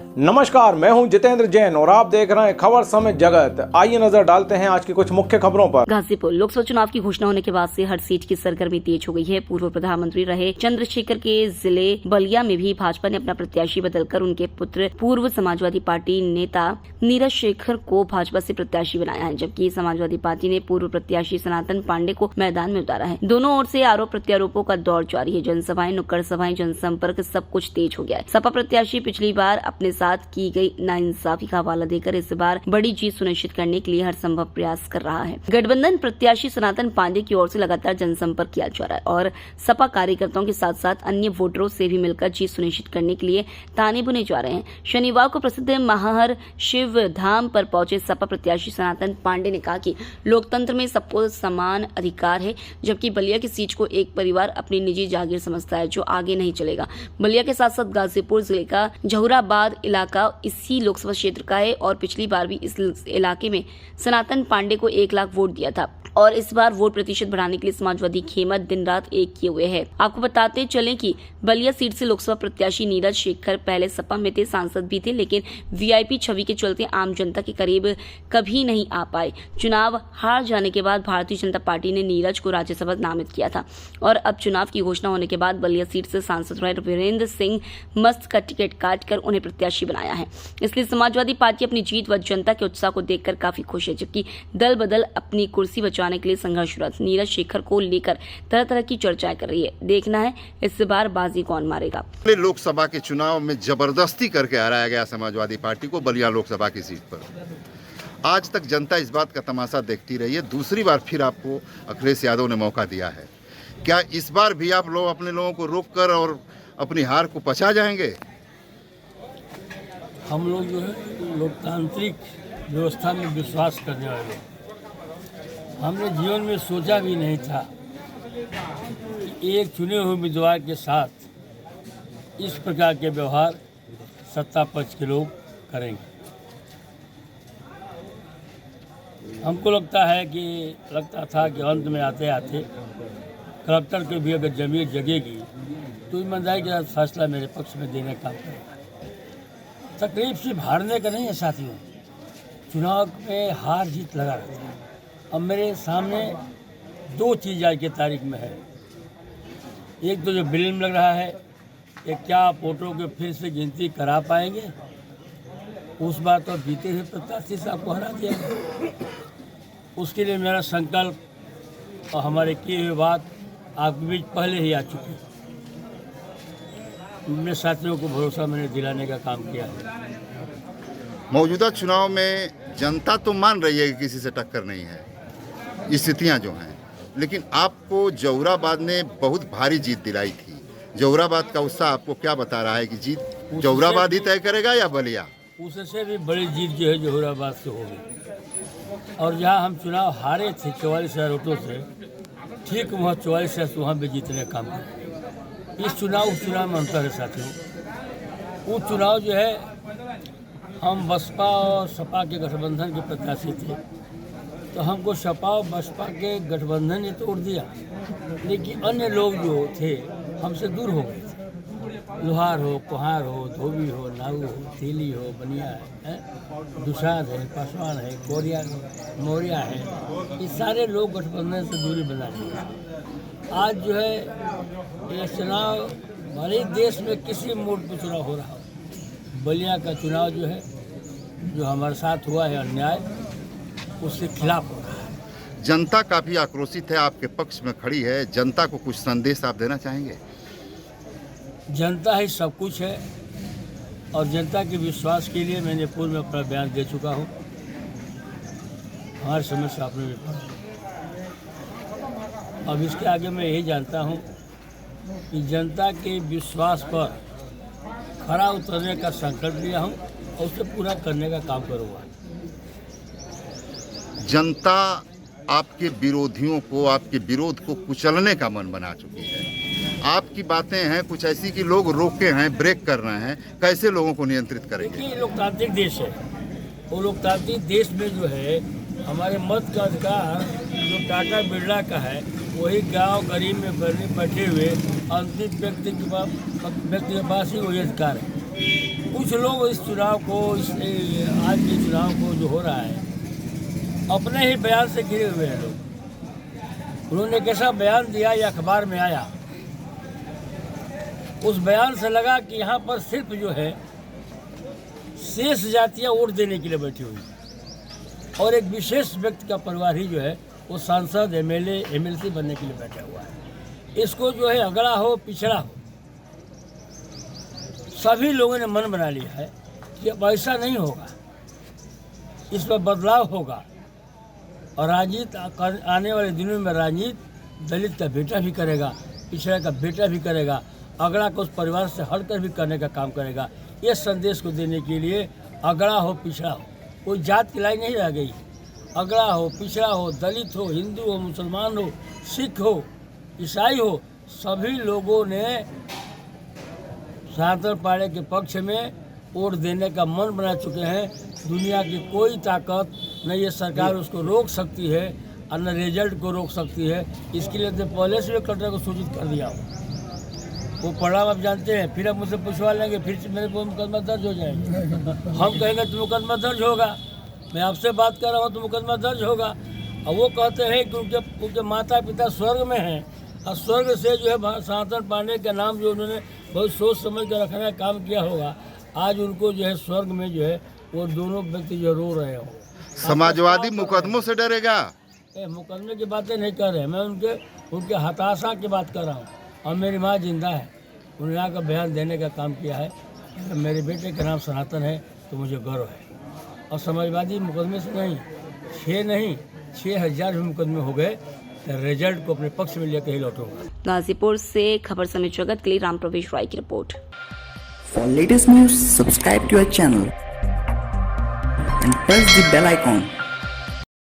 नमस्कार, मैं हूं जितेंद्र जैन और आप देख रहे हैं खबर समय जगत। आइए नजर डालते हैं आज की कुछ मुख्य खबरों पर। गाजीपुर लोकसभा चुनाव की घोषणा होने के बाद से हर सीट की सरगर्मी तेज हो गई है। पूर्व प्रधानमंत्री रहे चंद्रशेखर के जिले बलिया में भी भाजपा ने अपना प्रत्याशी बदलकर उनके पुत्र पूर्व समाजवादी पार्टी नेता नीरज शेखर को भाजपा से प्रत्याशी बनाया है, जबकि समाजवादी पार्टी ने पूर्व प्रत्याशी सनातन पांडे को मैदान में उतारा है। दोनों ओर से आरोप प्रत्यारोपों का दौर जारी है। जनसभाएं, नुक्कड़ सभाएं, जनसंपर्क सब कुछ तेज हो गया है। सपा प्रत्याशी पिछली बार अपने साथ की गई नाइंसाफी का हवाला देकर इस बार बड़ी जीत सुनिश्चित करने के लिए हर संभव प्रयास कर रहा है। गठबंधन प्रत्याशी सनातन पांडे की ओर से लगातार जनसंपर्क किया जा रहा है और सपा कार्यकर्ताओं के साथ साथ अन्य वोटरों से भी मिलकर जीत सुनिश्चित करने के लिए ताने बुने जा रहे हैं। शनिवार को प्रसिद्ध महाहर शिव धाम पर पहुंचे सपा प्रत्याशी सनातन पांडे ने कहा कि लोकतंत्र में सबको समान अधिकार है, जबकि बलिया की सीट को एक परिवार अपनी निजी जागीर समझता है जो आगे नहीं चलेगा। बलिया के साथ साथ गाजीपुर जिले का जहुराबाद इलाका इसी लोकसभा क्षेत्र का है और पिछली बार भी इस इलाके में सनातन पांडे को 1 लाख वोट दिया था और इस बार वोट प्रतिशत बढ़ाने के लिए समाजवादी खेमत दिन रात एक किए हुए है। आपको बताते चलें कि बलिया सीट से लोकसभा प्रत्याशी नीरज शेखर पहले सपा में थे, सांसद भी थे, लेकिन वीआईपी छवि के चलते आम जनता के करीब कभी नहीं आ पाए। चुनाव हार जाने के बाद भारतीय जनता पार्टी ने नीरज को राज्यसभा नामित किया था और अब चुनाव की घोषणा होने के बाद बलिया सीट से सांसद रहे वीरेंद्र सिंह मस्त का टिकट काटकर उन्हें प्रत्याशी बनाया है। इसलिए समाजवादी पार्टी अपनी जीत व जनता के उत्साह को देखकर काफी खुश है, जबकि दल बदल अपनी कुर्सी बचाने के लिए संघर्षरत नीरज शेखर को लेकर तरह तरह की चर्चाएं कर रही है। देखना है इस बार बाजी कौन मारेगा। लोकसभा के चुनाव में जबरदस्ती करके हराया गया समाजवादी पार्टी को बलिया लोकसभा की सीट पर। आज तक जनता इस बात का तमाशा देखती रही है। दूसरी बार फिर आपको अखिलेश यादव ने मौका दिया है। क्या इस बार भी आप लोग अपने लोगों को रोककर और अपनी हार को पचा जाएंगे? हम लोग जो है लोकतांत्रिक व्यवस्था में विश्वास करने वाले लोग। हमने जीवन में सोचा भी नहीं था कि एक चुने हुए उम्मीदवार के साथ इस प्रकार के व्यवहार सत्ता पक्ष के लोग करेंगे। हमको लगता था कि अंत में आते आते कलेक्टर के भी अगर जमीन जगेगी तो ईमानदारी के साथ फैसला मेरे पक्ष में देने का काम करेगा। तकलीफ सिर्फ हारने का नहीं है साथियों, चुनाव में हार जीत लगा रहता है। अब मेरे सामने 2 चीज़ आज की तारीख में है। एक तो जो बिल लग रहा है कि क्या आप वोटों के फिर से गिनती करा पाएंगे। उस बार तो जीते हुए प्रत्याशी से आपको हरा दिया गया। उसके लिए मेरा संकल्प और हमारे किए हुए बात आपके बीच पहले ही आ चुकी है। मेरे साथियों को भरोसा मैंने दिलाने का काम किया है। मौजूदा चुनाव में जनता तो मान रही है कि किसी से टक्कर नहीं है, स्थितियां जो हैं, लेकिन आपको जहुराबाद ने बहुत भारी जीत दिलाई थी। जहुराबाद का उत्साह आपको क्या बता रहा है कि जीत जहुराबाद ही तय करेगा या बलिया? उससे भी बड़ी जीत जो है जहुराबाद से होगी। और जहाँ हम चुनाव हारे थे 44,000 वोटों से, ठीक वहाँ 44,000 वहाँ भी जीतने का काम किया। इस चुनाव उस चुनाव में अंतर है साथियों। वो चुनाव जो है हम बसपा और सपा के गठबंधन के प्रत्याशी थे, तो हमको सपा और बसपा के गठबंधन ने तोड़ दिया, लेकिन अन्य लोग जो थे हमसे दूर हो गए थे। लोहार हो, कुहार हो, धोबी हो, नाऊ हो, तेली हो, बनिया है, दुसाद है, पासवान है, कोरिया मौर्या है, ये सारे लोग गठबंधन से दूरी बना लिए। आज जो है ये चुनाव हमारे देश में किसी मोड़ पर चुनाव हो रहा हो, बलिया का चुनाव जो है, जो हमारे साथ हुआ है अन्याय, उसके खिलाफ हो रहा है। जनता काफ़ी आक्रोशित है, आपके पक्ष में खड़ी है। जनता को कुछ संदेश आप देना चाहेंगे? जनता ही सब कुछ है और जनता के विश्वास के लिए मैंने पूर्व में अपना बयान दे चुका हूँ। हमारी समस्या आपने भी पढ़ा। अब इसके आगे मैं यही जानता हूँ कि जनता के विश्वास पर खरा उतरने का संकल्प लिया हूँ और उसे पूरा करने का काम करूँगा। जनता आपके विरोधियों को, आपके विरोध को कुचलने का मन बना चुकी है। आपकी बातें हैं कुछ ऐसी कि लोग रोके हैं, ब्रेक कर रहे हैं। कैसे लोगों को नियंत्रित करेंगे? देखिए, लोकतांत्रिक देश है। वो लोकतांत्रिक देश में जो है हमारे मत का अधिकार जो टाटा बिरला का है, वही गांव गरीब में बैठे हुए अंतिम व्यक्ति के पास ही वही अधिकार है। कुछ लोग इस चुनाव को आज के चुनाव को जो हो रहा है अपने ही बयान से घिरे हुए हैं लोग। उन्होंने कैसा बयान दिया ये अखबार में आया, उस बयान से लगा कि यहाँ पर सिर्फ जो है शेष जातियाँ वोट देने के लिए बैठी हुई और एक विशेष व्यक्ति का परिवार ही जो है वो सांसद एमएलए एमएलसी बनने के लिए बैठा हुआ है। इसको जो है अगड़ा हो पिछड़ा हो, सभी लोगों ने मन बना लिया है कि अब ऐसा नहीं होगा, इस पर बदलाव होगा और राजनीति आने वाले दिनों में राजनीति दलित का बेटा भी करेगा, पिछड़ा का बेटा भी करेगा, अगड़ा को उस परिवार से हटकर भी करने का काम करेगा। ये संदेश को देने के लिए अगड़ा हो पिछड़ा हो, कोई जात की लाइन नहीं रह गई। अगड़ा हो पिछड़ा हो, दलित हो, हिंदू हो, मुसलमान हो, सिख हो, ईसाई हो, सभी लोगों ने सनातन पार्टी के पक्ष में वोट देने का मन बना चुके हैं। दुनिया की कोई ताकत न ये सरकार उसको रोक सकती है और न रिजल्ट को रोक सकती है। इसके लिए तो पहले से कलेक्टर को सूचित कर दिया हो, वो परिणाम आप जानते हैं। फिर अब मुझसे पूछवा लेंगे, फिर से मेरे को मुकदमा दर्ज हो जाएगा। हम कहेंगे तो मुकदमा दर्ज होगा, मैं आपसे बात कर रहा हूँ तो मुकदमा दर्ज होगा। और वो कहते हैं कि उनके माता पिता स्वर्ग में हैं और स्वर्ग से जो है सनातन पांडे का नाम जो उन्होंने बहुत सोच समझ कर रखने का काम किया होगा, आज उनको जो है स्वर्ग में जो है वो दोनों व्यक्ति जो रो रहे हो। समाजवादी मुकदमों से डरेगा? मुकदमे की बातें नहीं कर रहे, मैं उनके हताशा की बात कर रहा हूँ। और मेरी माँ जिंदा है, उन्होंने यहाँ का बयान देने का काम किया है। मेरे बेटे का नाम सनातन है तो मुझे गर्व है। और समाजवादी मुकदमे से नहीं, 6,000 भी मुकदमे हो गए तो रिजल्ट को अपने पक्ष में लेकर ही लौटूंगा। गाजीपुर से खबर समय जगत के लिए राम प्रवेश राय की report. For latest news, subscribe to our channel and press the bell icon.